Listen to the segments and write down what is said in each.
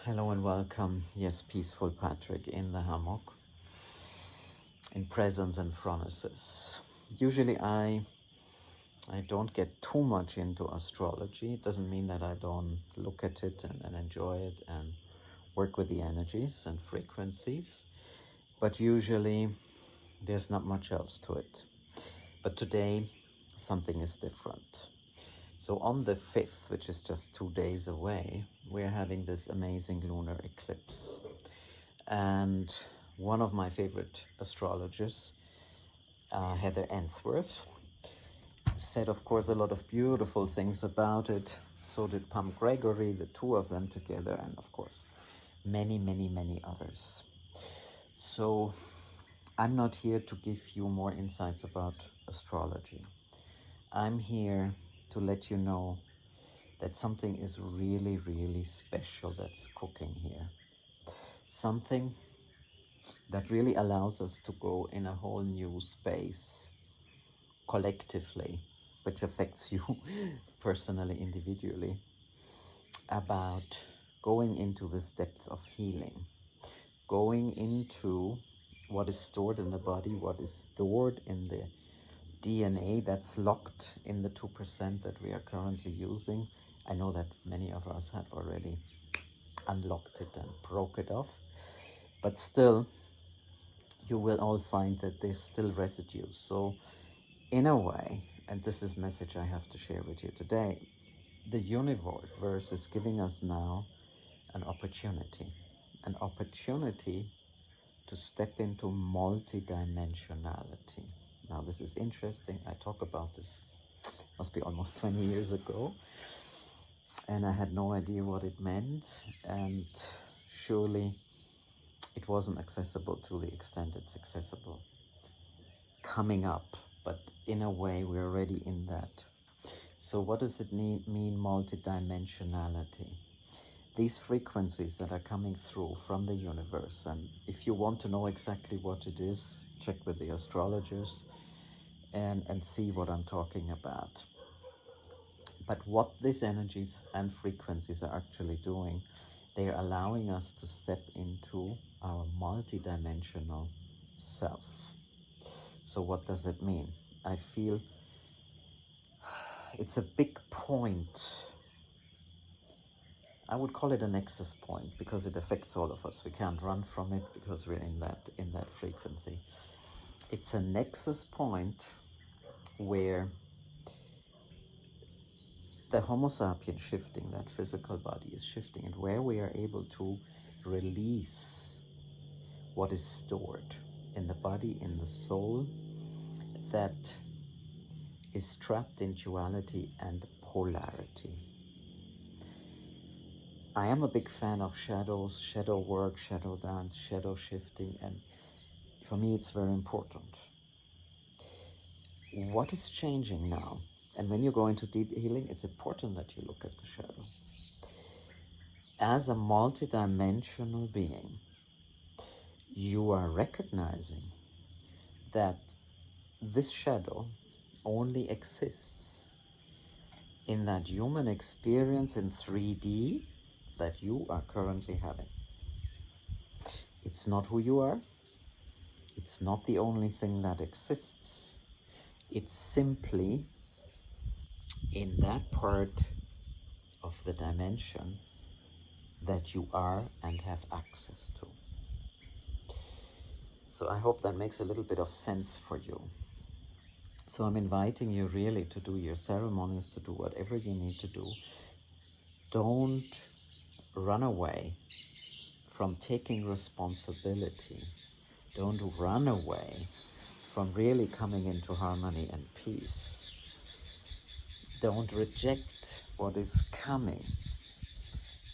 Hello and welcome. Yes, peaceful Patrick in the hammock, in presence and phronesis. Usually I don't get too much into astrology. It doesn't mean that I don't look at it and enjoy it and work with the energies and frequencies. But usually there's not much else to it. But today something is different. So on the 5th, which is just 2 days away, we're having this amazing lunar eclipse. And one of my favorite astrologers, Heather Answorth, said, of course, a lot of beautiful things about it. So did Pam Gregory, the two of them together, and of course, many, many, many others. So I'm not here to give you more insights about astrology. I'm here to let you know that something is really, really special that's cooking here. Something that really allows us to go in a whole new space collectively, which affects you personally, individually, about going into this depth of healing, going into what is stored in the body, what is stored in the DNA that's locked in the 2% that we are currently using. I know that many of us have already unlocked it and broke it off, but still you will all find that there's still residue. So in a way, and this is a message I have to share with you today, the universe is giving us now an opportunity to step into multidimensionality. Now, this is interesting. I talk about this, must be almost 20 years ago, and I had no idea what it meant, and surely it wasn't accessible to the extent it's accessible coming up, but in a way we're already in that. So what does it mean, multidimensionality? These frequencies that are coming through from the universe, and if you want to know exactly what it is, check with the astrologers and see what I'm talking about. But what these energies and frequencies are actually doing, they are allowing us to step into our multidimensional self. So what does it mean? I feel it's a big point. I would call it a nexus point because it affects all of us. We can't run from it because we're in that frequency. It's a nexus point where the Homo sapiens shifting, that physical body is shifting, and where we are able to release what is stored in the body, in the soul, that is trapped in duality and polarity. I am a big fan of shadows, shadow work, shadow dance, shadow shifting, and for me it's very important. What is changing now? And when you go into deep healing, it's important that you look at the shadow. As a multidimensional being, you are recognizing that this shadow only exists in that human experience in 3D that you are currently having. It's not who you are. It's not the only thing that exists. It's simply in that part of the dimension that you are and have access to. So I hope that makes a little bit of sense for you. So I'm inviting you really to do your ceremonies, to do whatever you need to do. Don't run away from taking responsibility. Don't run away from really coming into harmony and peace. Don't reject what is coming.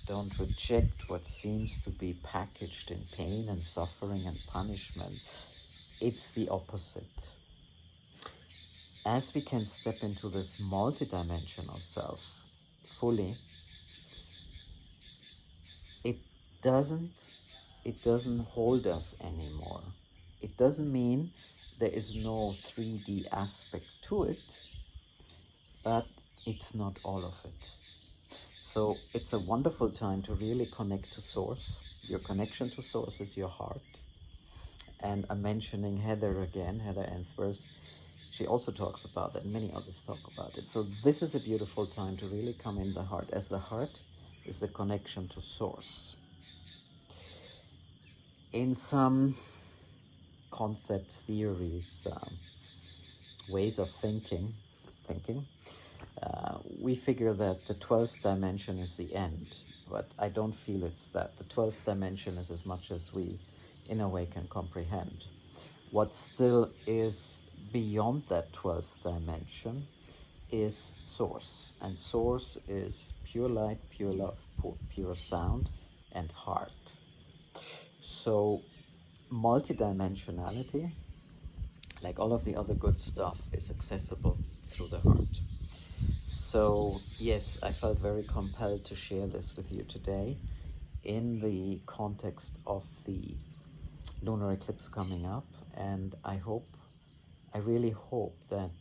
Don't reject what seems to be packaged in pain and suffering and punishment. It's the opposite. As we can step into this multidimensional self fully, it doesn't hold us anymore. It doesn't mean there is no 3D aspect to it, but it's not all of it. So it's a wonderful time to really connect to Source. Your connection to Source is your heart. And I'm mentioning Heather again, Heather Answorth. She also talks about that, and many others talk about it. So this is a beautiful time to really come in the heart, as the heart is the connection to Source. In some concepts, theories, ways of thinking, we figure that the 12th dimension is the end, but I don't feel it's that. The 12th dimension is as much as we, in a way, can comprehend. What still is beyond that 12th dimension is Source, and Source is pure light, pure love, pure sound, and heart. So multidimensionality, like all of the other good stuff, is accessible through the heart. So yes, I felt very compelled to share this with you today in the context of the lunar eclipse coming up, and I really hope that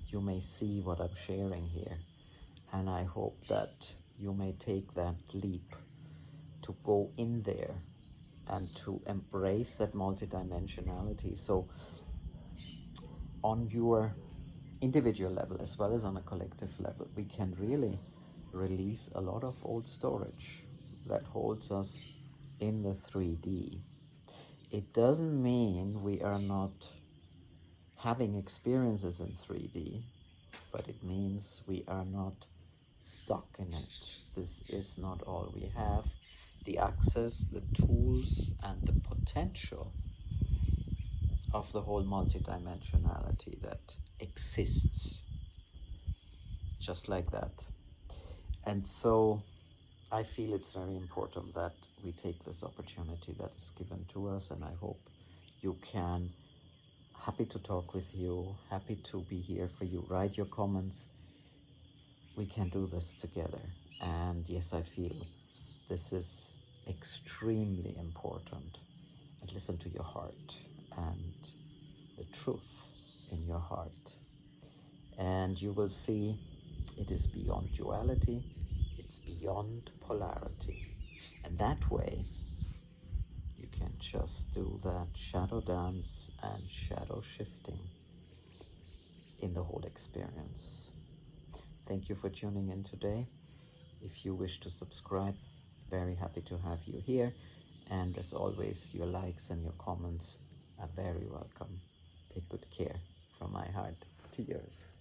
you may see what I'm sharing here, and I hope that you may take that leap to go in there and to embrace that multidimensionality. So on your individual level as well as on a collective level, we can really release a lot of old storage that holds us in the 3D. It doesn't mean we are not having experiences in 3D, but it means we are not stuck in it. This is not all we have. The access, the tools, and the potential of the whole multidimensionality that exists just like that. And so I feel it's very important that we take this opportunity that is given to us, and I hope you can. Happy to talk with you, happy to be here for you. Write your comments. We can do this together. And yes, I feel this is extremely important. And listen to your heart and the truth in your heart. And you will see it is beyond duality, it's beyond polarity. And that way, you can just do that shadow dance and shadow shifting in the whole experience. Thank you for tuning in today. If you wish to subscribe, very happy to have you here. And as always, your likes and your comments are very welcome. Take good care from my heart to yours.